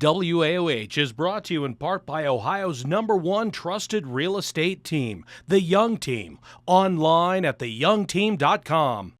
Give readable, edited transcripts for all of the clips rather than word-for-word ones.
WAOH is brought to you in part by Ohio's #1 trusted real estate team, The Young Team, online at theyoungteam.com.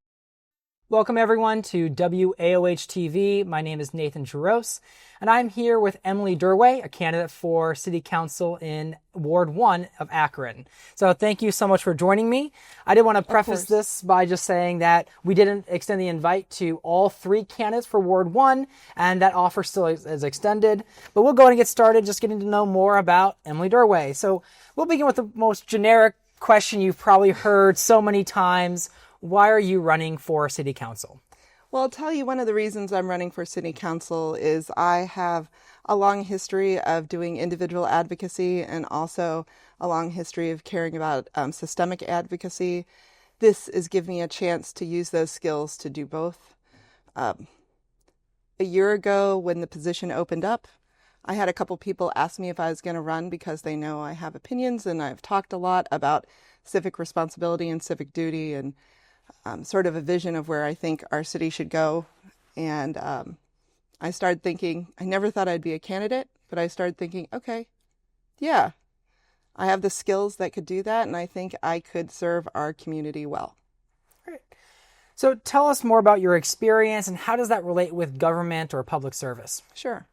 Welcome everyone to WAOH TV. My name is Nathan Jarosz, and I'm here with Emily Durway, a candidate for City Council in Ward 1 of Akron. So thank you so much for joining me. I did want to preface this by just saying that we didn't extend the invite to all three candidates for Ward 1, and that offer still is extended. But we'll go ahead and get started just getting to know more about Emily Durway. So we'll begin with the most generic question you've probably heard so many times. Why are you running for City Council? Well, I'll tell you one of the reasons I'm running for City Council is I have a long history of doing individual advocacy and also a long history of caring about systemic advocacy. This is giving me a chance to use those skills to do both. A year ago, when the position opened up, I had a couple people ask me if I was going to run because they know I have opinions and I've talked a lot about civic responsibility and civic duty and sort of a vision of where I think our city should go. And I started thinking, I never thought I'd be a candidate, but I started thinking, okay, yeah, I have the skills that could do that, and I think I could serve our community well. Great. So tell us more about your experience and how does that relate with government or public service? Sure.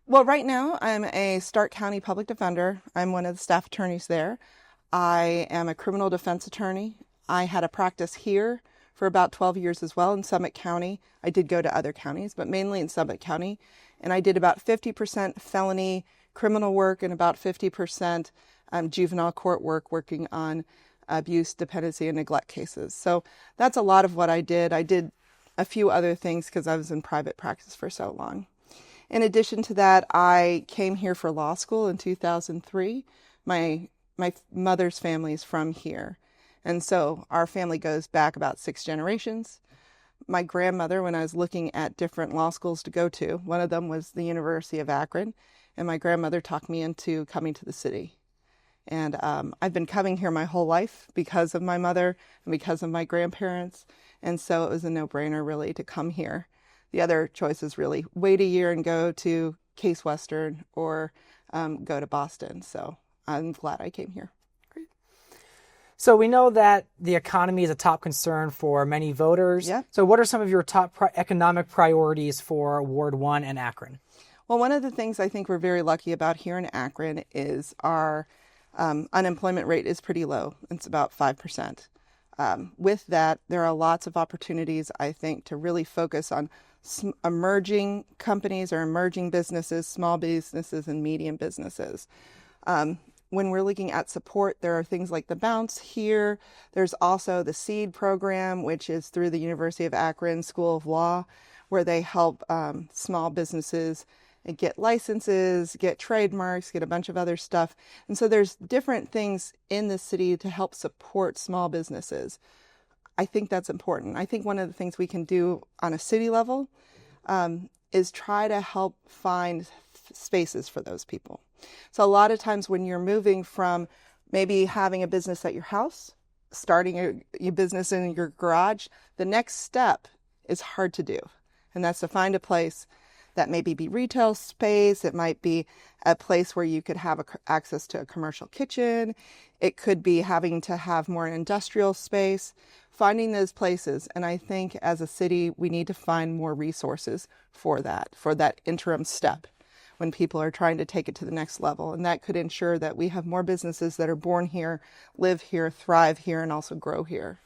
Well, right now I'm a Stark County public defender. I'm one of the staff attorneys there. I am a criminal defense attorney. I had a practice here for about 12 years as well in Summit County. I did go to other counties, but mainly in Summit County. And I did about 50% felony criminal work and about 50% juvenile court work working on abuse, dependency, and neglect cases. So that's a lot of what I did. I did a few other things because I was in private practice for so long. In addition to that, I came here for law school in 2003. My mother's family is from here. And so our family goes back about 6 generations. My grandmother, when I was looking at different law schools to go to, one of them was the University of Akron, and my grandmother talked me into coming to the city. And I've been coming here my whole life because of my mother and because of my grandparents, and so it was a no-brainer really to come here. The other choice is really wait a year and go to Case Western or go to Boston, so I'm glad I came here. So we know that the economy is a top concern for many voters. Yeah. So what are some of your top economic priorities for Ward 1 and Akron? Well, one of the things I think we're very lucky about here in Akron is our unemployment rate is pretty low. It's about 5%. With that, there are lots of opportunities, I think, to really focus on emerging companies or emerging businesses, small businesses, and medium businesses. When we're looking at support, there are things like the Bounce here. There's also the SEED program, which is through the University of Akron School of Law, where they help small businesses get licenses, get trademarks, get a bunch of other stuff. And so there's different things in the city to help support small businesses. I think that's important. I think one of the things we can do on a city level is try to help find spaces for those people. So a lot of times when you're moving from maybe having a business at your house, starting your business in your garage, the next step is hard to do. And that's to find a place that maybe be retail space. It might be a place where you could have access to a commercial kitchen. It could be having to have more industrial space, finding those places. And I think as a city, we need to find more resources for that interim step when people are trying to take it to the next level. And that could ensure that we have more businesses that are born here, live here, thrive here, and also grow here.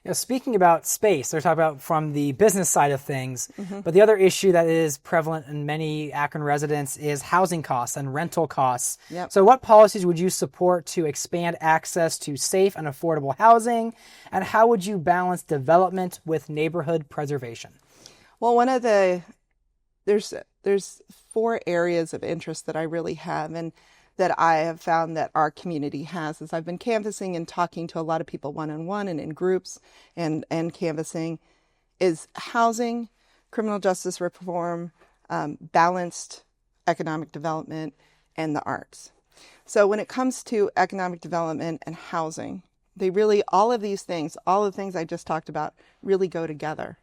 You know, speaking about space, they're talking about from the business side of things, but the other issue that is prevalent in many Akron residents is housing costs and rental costs. Yep. So what policies would you support to expand access to safe and affordable housing? And how would you balance development with neighborhood preservation? Well, there's 4 areas of interest that I really have and that I have found that our community has as I've been canvassing and talking to a lot of people one-on-one and in groups and canvassing is housing, criminal justice reform, balanced economic development, and the arts. So when it comes to economic development and housing, they really, all of the things I just talked about really go together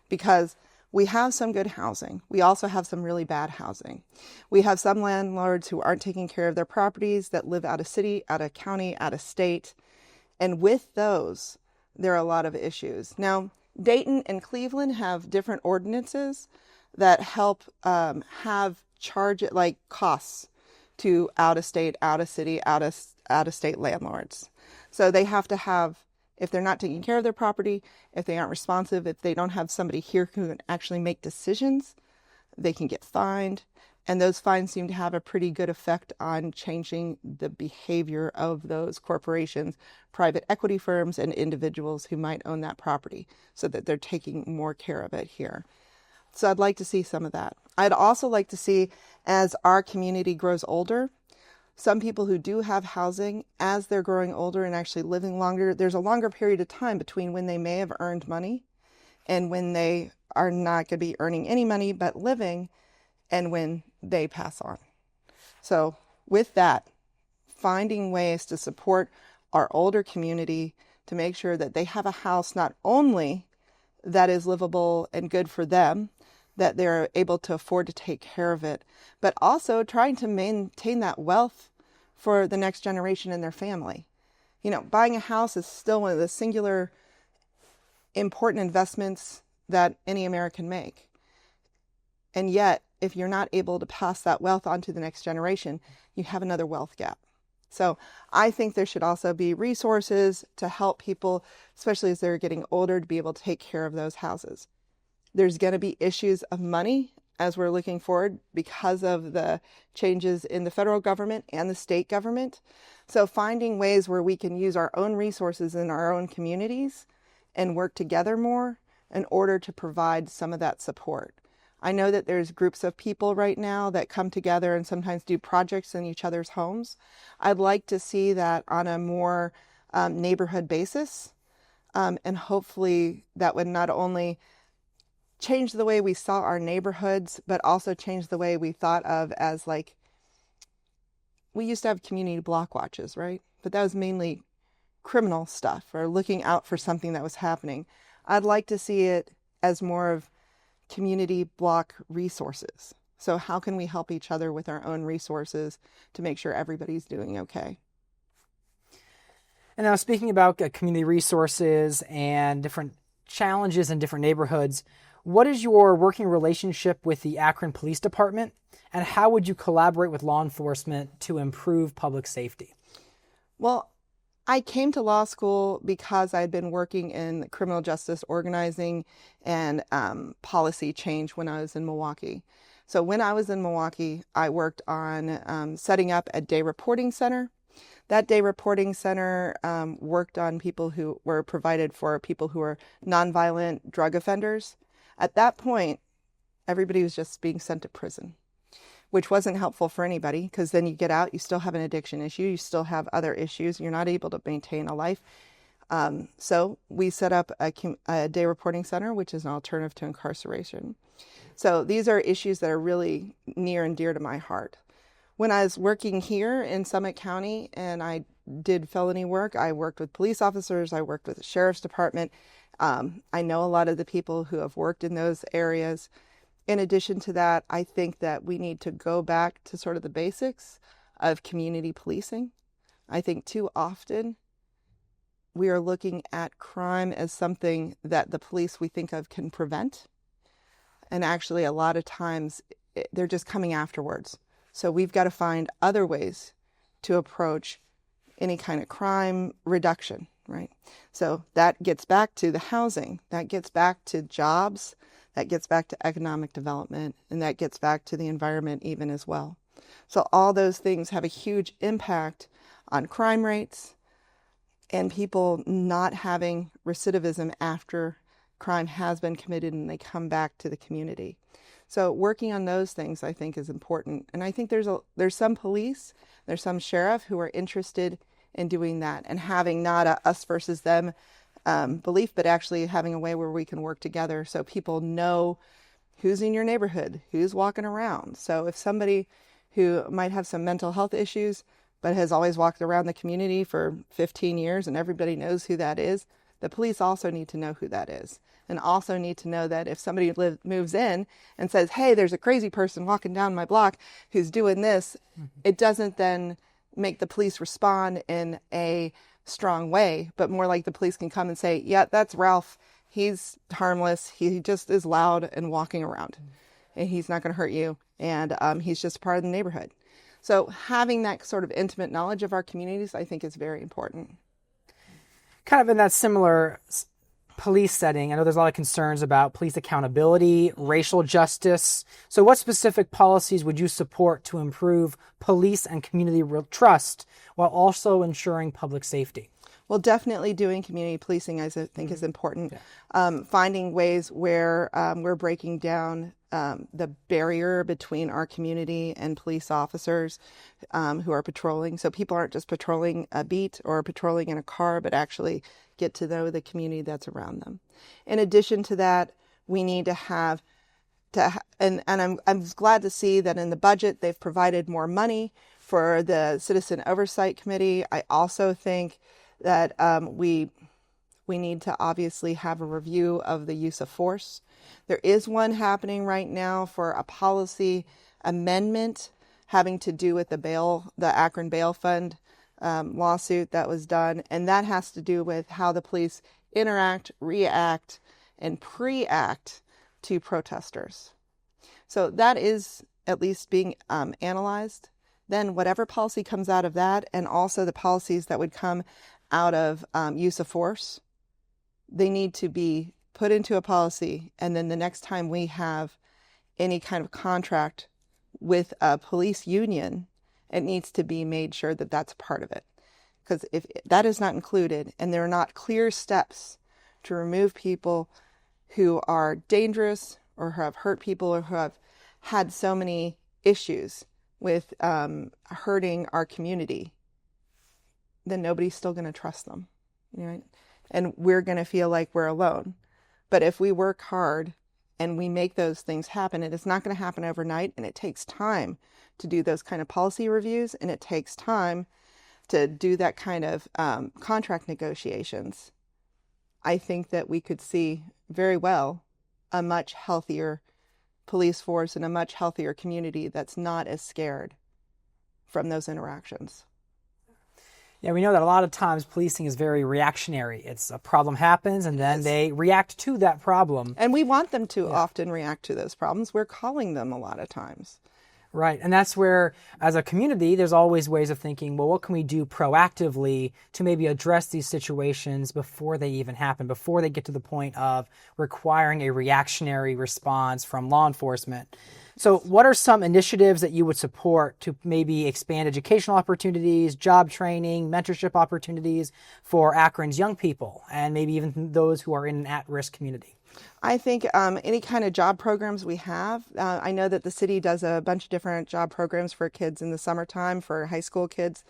because We have some good housing. We also have some really bad housing. We have some landlords who aren't taking care of their properties, that live out of city, out of county, out of state. And with those, there are a lot of issues. Now, Dayton and Cleveland have different ordinances that help have like costs to out of state, out of city, out of state landlords. So they have to have, if they're not taking care of their property, if they aren't responsive, if they don't have somebody here who can actually make decisions, they can get fined. And those fines seem to have a pretty good effect on changing the behavior of those corporations, private equity firms, and individuals who might own that property, so that they're taking more care of it here. So I'd like to see some of that. I'd also like to see, as our community grows older, some people who do have housing, as they're growing older and actually living longer, there's a longer period of time between when they may have earned money and when they are not going to be earning any money but living, and when they pass on. So with that, finding ways to support our older community to make sure that they have a house not only that is livable and good for them, that they're able to afford to take care of it, but also trying to maintain that wealth for the next generation and their family. You know, buying a house is still one of the singular important investments that any American make. And yet, if you're not able to pass that wealth on to the next generation, you have another wealth gap. So I think there should also be resources to help people, especially as they're getting older, to be able to take care of those houses. There's going to be issues of money as we're looking forward because of the changes in the federal government and the state government. So finding ways where we can use our own resources in our own communities and work together more in order to provide some of that support. I know that there's groups of people right now that come together and sometimes do projects in each other's homes. I'd like to see that on a more neighborhood basis. And hopefully that would not only change the way we saw our neighborhoods, but also change the way we thought of as, like, we used to have community block watches, right? But that was mainly criminal stuff or looking out for something that was happening. I'd like to see it as more of community block resources. So how can we help each other with our own resources to make sure everybody's doing okay? And now, speaking about community resources and different challenges in different neighborhoods, what is your working relationship with the Akron Police Department, and how would you collaborate with law enforcement to improve public safety? Well, I came to law school because I'd been working in criminal justice organizing and policy change when I was in Milwaukee. So when I was in Milwaukee, I worked on setting up a day reporting center. That day reporting center worked on people who were provided for people who are nonviolent drug offenders. At that point, everybody was just being sent to prison, which wasn't helpful for anybody, because then you get out, you still have an addiction issue, you still have other issues, you're not able to maintain a life. So we set up a day reporting center, which is an alternative to incarceration. So these are issues that are really near and dear to my heart. When I was working here in Summit County and I did felony work, I worked with police officers, I worked with the sheriff's department. I know a lot of the people who have worked in those areas. In addition to that, I think that we need to go back to sort of the basics of community policing. I think too often we are looking at crime as something that the police we think of can prevent. And actually, a lot of times they're just coming afterwards. So we've got to find other ways to approach any kind of crime reduction, right? So that gets back to the housing, that gets back to jobs, that gets back to economic development, and that gets back to the environment even as well. So all those things have a huge impact on crime rates and people not having recidivism after crime has been committed and they come back to the community. So working on those things, I think, is important. And I think there's some police, there's some sheriff who are interested in doing that and having not a us versus them belief, but actually having a way where we can work together so people know who's in your neighborhood, who's walking around. So if somebody who might have some mental health issues, but has always walked around the community for 15 years and everybody knows who that is, the police also need to know who that is. and also need to know that if somebody moves in and says, hey, there's a crazy person walking down my block who's doing this, it doesn't then make the police respond in a strong way, but more like the police can come and say, yeah, that's Ralph. He's harmless. He just is loud and walking around, and he's not going to hurt you. And he's just part of the neighborhood. So having that sort of intimate knowledge of our communities, I think, is very important. Kind of in that similar police setting, I know there's a lot of concerns about police accountability, racial justice. So what specific policies would you support to improve police and community trust while also ensuring public safety? Well, definitely doing community policing, I think, is important. Yeah. Finding ways where we're breaking down the barrier between our community and police officers who are patrolling. So people aren't just patrolling a beat or patrolling in a car, but actually get to know the community that's around them. In addition to that, we need to have and I'm glad to see that in the budget they've provided more money for the Citizen Oversight Committee. I also think that we need to obviously have a review of the use of force. There is one happening right now for a policy amendment having to do with the Akron Bail Fund lawsuit that was done, and that has to do with how the police interact, react, and pre-act to protesters. So that is at least being analyzed. Then whatever policy comes out of that, and also the policies that would come out of use of force, they need to be put into a policy, and then the next time we have any kind of contract with a police union, it needs to be made sure that that's part of it. Because if that is not included, and there are not clear steps to remove people who are dangerous or who have hurt people or who have had so many issues with hurting our community, then nobody's still going to trust them, right? And we're going to feel like we're alone. But if we work hard and we make those things happen, it is not going to happen overnight, and it takes time to do those kind of policy reviews, and it takes time to do that kind of contract negotiations. I think that we could see very well a much healthier police force and a much healthier community that's not as scared from those interactions. Yeah, we know that a lot of times policing is very reactionary. It's a problem happens and then they react to that problem. And we want them to often react to those problems. We're calling them a lot of times. Right. And that's where, as a community, there's always ways of thinking, well, what can we do proactively to maybe address these situations before they even happen, before they get to the point of requiring a reactionary response from law enforcement? So what are some initiatives that you would support to maybe expand educational opportunities, job training, mentorship opportunities for Akron's young people, and maybe even those who are in an at-risk community? I think any kind of job programs we have. I know that the city does a bunch of different job programs for kids in the summertime, for high school kids.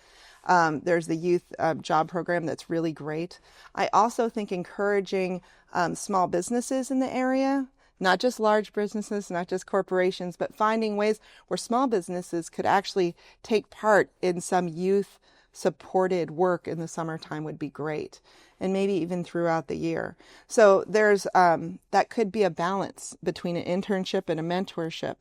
There's the youth job program that's really great. I also think encouraging small businesses in the area, not just large businesses, not just corporations, but finding ways where small businesses could actually take part in some youth supported work in the summertime would be great, and maybe even throughout the year. So there's that could be a balance between an internship and a mentorship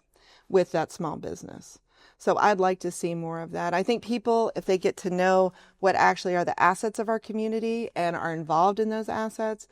with that small business. So I'd like to see more of that. I think people, if they get to know what actually are the assets of our community and are involved in those assets,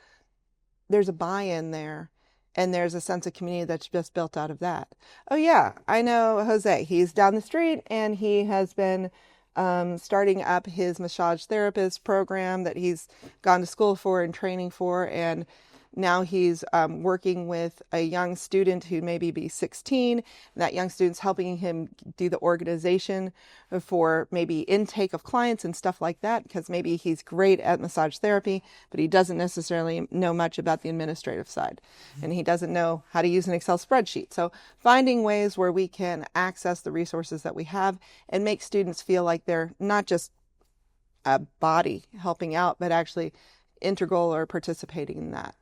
there's a buy-in there. And there's a sense of community that's just built out of that. Oh yeah, I know Jose. He's down the street and he has been starting up his massage therapist program that he's gone to school for and training for. And now he's working with a young student who maybe be 16. And that young student's helping him do the organization for maybe intake of clients and stuff like that, because maybe he's great at massage therapy, but he doesn't necessarily know much about the administrative side. And he doesn't know how to use an Excel spreadsheet. So finding ways where we can access the resources that we have and make students feel like they're not just a body helping out, but actually integral or participating in that.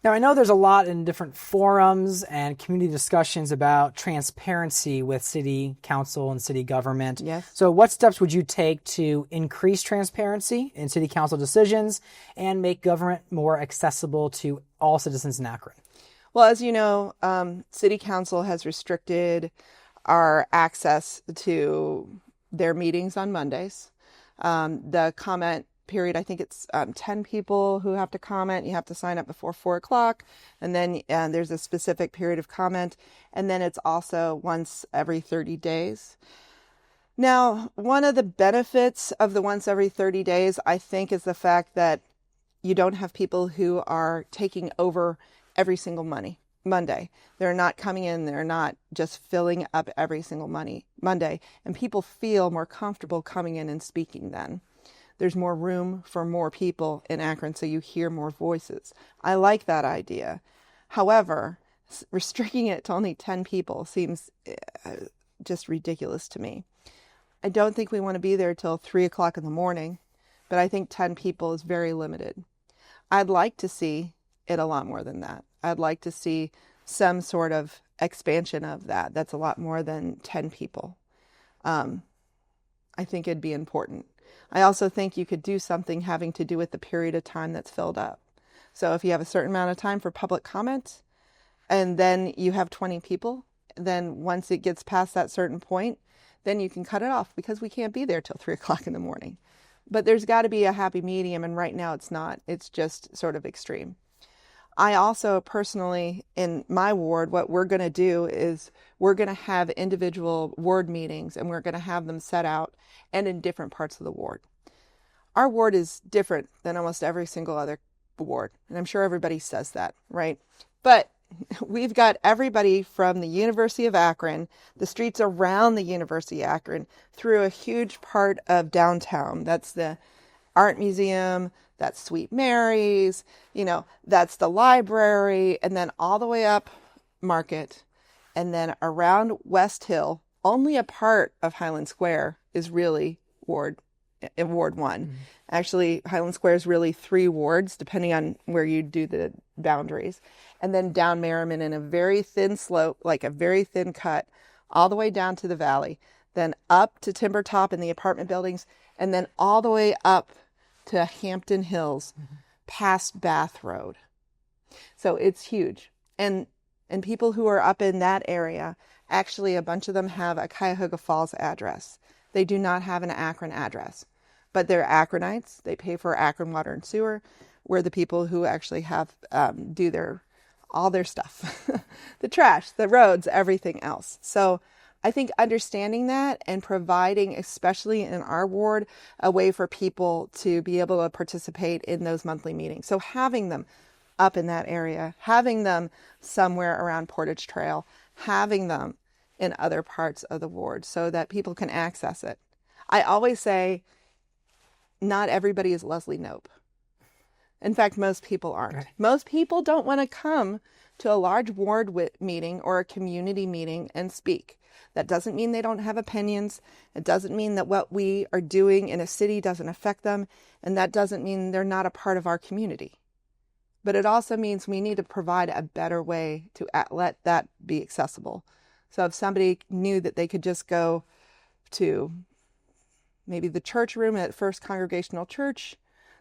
Now, I know there's a lot in different forums and community discussions about transparency with city council and city government. Yes. So what steps would you take to increase transparency in city council decisions and make government more accessible to all citizens in Akron? Well, as you know, City Council has restricted our access to their meetings on Mondays. The comment period, I think it's 10 people who have to comment. You have to sign up before 4 o'clock. And then there's a specific period of comment. And then it's also once every 30 days. Now, one of the benefits of the once every 30 days, I think, is the fact that you don't have people who are taking over every single Monday. They're not coming in, they're not just filling up every single Monday. And people feel more comfortable coming in and speaking then. There's more room for more people in Akron, so you hear more voices. I like that idea. However, restricting it to only 10 people seems just ridiculous to me. I don't think we want to be there till 3 o'clock in the morning, but I think 10 people is very limited. I'd like to see it a lot more than that. I'd like to see some sort of expansion of that. That's a lot more than 10 people. I think it'd be important. I also think you could do something having to do with the period of time that's filled up. So if you have a certain amount of time for public comment, and then you have 20 people, then once it gets past that certain point, then you can cut it off because we can't be there till 3 o'clock in the morning. But there's got to be a happy medium, and right now it's not. It's just sort of extreme. I also personally, in my ward, what we're going to do is we're going to have individual ward meetings, and we're going to have them set out and in different parts of the ward. Our ward is different than almost every single other ward, and I'm sure everybody says that, right? But we've got everybody from the University of Akron, the streets around the University of Akron, through a huge part of downtown. That's the Art Museum, that's Sweet Mary's, that's the library, and then all the way up Market, and then around West Hill. Only a part of Highland Square is really Ward 1. Mm-hmm. Actually, Highland Square is really 3 wards, depending on where you do the boundaries. And then down Merriman in a very thin slope, like a very thin cut, all the way down to the valley, then up to Timber Top and the apartment buildings, and then all the way up to Hampton Hills, past Bath Road. So it's huge. And people who are up in that area, actually a bunch of them have a Cuyahoga Falls address. They do not have an Akron address, but they're Akronites. They pay for Akron Water and Sewer. We're the people who actually have do all their stuff, the trash, the roads, everything else. So I think understanding that and providing, especially in our ward, a way for people to be able to participate in those monthly meetings. So having them up in that area, having them somewhere around Portage Trail, having them in other parts of the ward so that people can access it. I always say, not everybody is Leslie Knope. In fact, most people aren't. Right. Most people don't want to come to a large ward meeting or a community meeting and speak. That doesn't mean they don't have opinions. It doesn't mean that what we are doing in a city doesn't affect them. And that doesn't mean they're not a part of our community. But it also means we need to provide a better way to let that be accessible. So if somebody knew that they could just go to maybe the church room at First Congregational Church,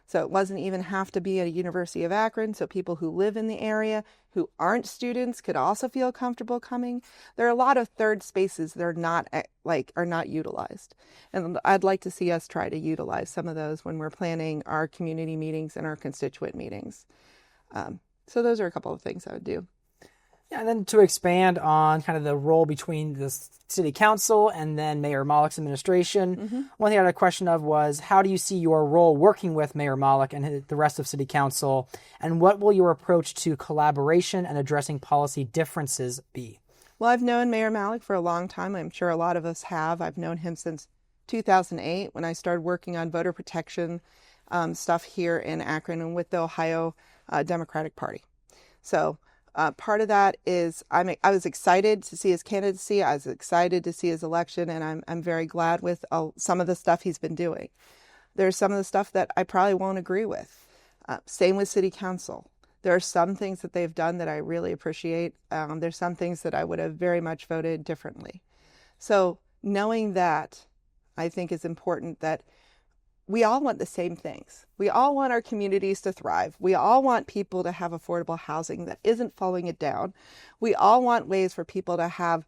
so it wasn't even have to be at a University of Akron, so people who live in the area, who aren't students, could also feel comfortable coming. There are a lot of third spaces that are not utilized. And I'd like to see us try to utilize some of those when we're planning our community meetings and our constituent meetings. So those are a couple of things I would do. Yeah, and then to expand on kind of the role between the city council and then Mayor Malek's administration, one thing I had a question of was, how do you see your role working with Mayor Malek and the rest of city council, and what will your approach to collaboration and addressing policy differences be? Well, I've known Mayor Malek for a long time. I'm sure a lot of us have. I've known him since 2008 when I started working on voter protection stuff here in Akron and with the Ohio Democratic Party. So part of that is I was excited to see his candidacy. I was excited to see his election, and I'm very glad with some of the stuff he's been doing. There's some of the stuff that I probably won't agree with. Same with city council. There are some things that they've done that I really appreciate. There's some things that I would have very much voted differently. So knowing that, I think is important, that we all want the same things. We all want our communities to thrive. We all want people to have affordable housing that isn't falling it down. We all want ways for people to have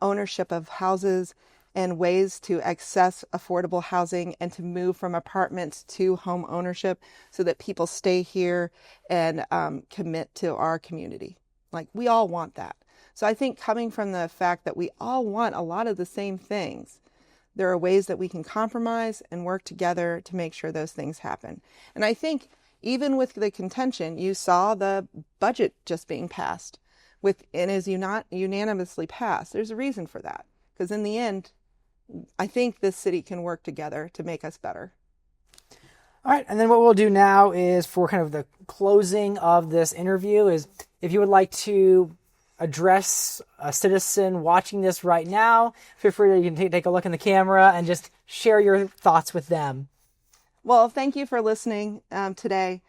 ownership of houses and ways to access affordable housing and to move from apartments to home ownership so that people stay here and commit to our community. Like, we all want that. So I think coming from the fact that we all want a lot of the same things, there are ways that we can compromise and work together to make sure those things happen. And I think even with the contention, you saw the budget just being passed and is not unanimously passed. There's a reason for that, because in the end, I think this city can work together to make us better. All right, and then what we'll do now is, for kind of the closing of this interview, is if you would like to address a citizen watching this right now, feel free to take a look in the camera and just share your thoughts with them. Well, thank you for listening today.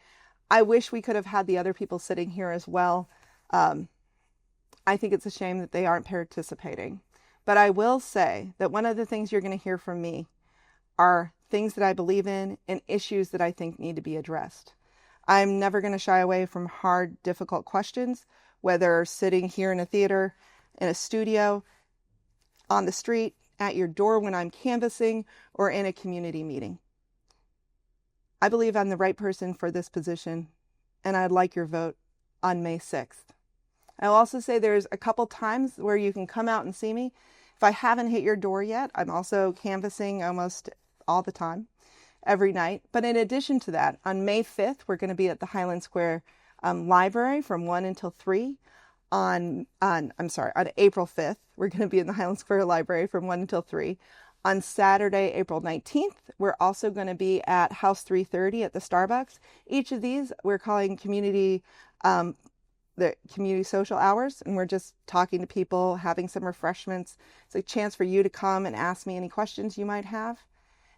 I wish we could have had the other people sitting here as well. I think it's a shame that they aren't participating. But I will say that one of the things you're going to hear from me are things that I believe in and issues that I think need to be addressed. I'm never going to shy away from hard, difficult questions, whether sitting here in a theater, in a studio, on the street, at your door when I'm canvassing, or in a community meeting. I believe I'm the right person for this position, and I'd like your vote on May 6th. I'll also say there's a couple times where you can come out and see me. If I haven't hit your door yet, I'm also canvassing almost all the time, every night. But in addition to that, on May 5th, we're going to be at the Highland Square Library from 1 until 3. On April 5th, we're going to be in the Highland Square Library from 1 until 3. On Saturday, April 19th, we're also going to be at House 330 at the Starbucks. Each of these we're calling the community social hours, and we're just talking to people, having some refreshments. It's a chance for you to come and ask me any questions you might have.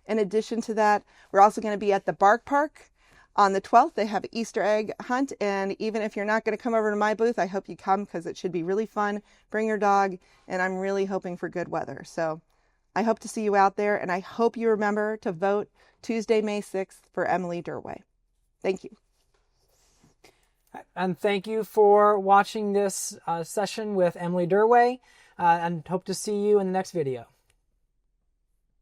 In addition to that, we're also going to be at the Bark Park on the 12th. They have Easter egg hunt, and even if you're not going to come over to my booth, I hope you come because it should be really fun. Bring your dog, and I'm really hoping for good weather. So I hope to see you out there, and I hope you remember to vote Tuesday, May 6th for Emily Durway. Thank you. And thank you for watching this session with Emily Durway, and hope to see you in the next video.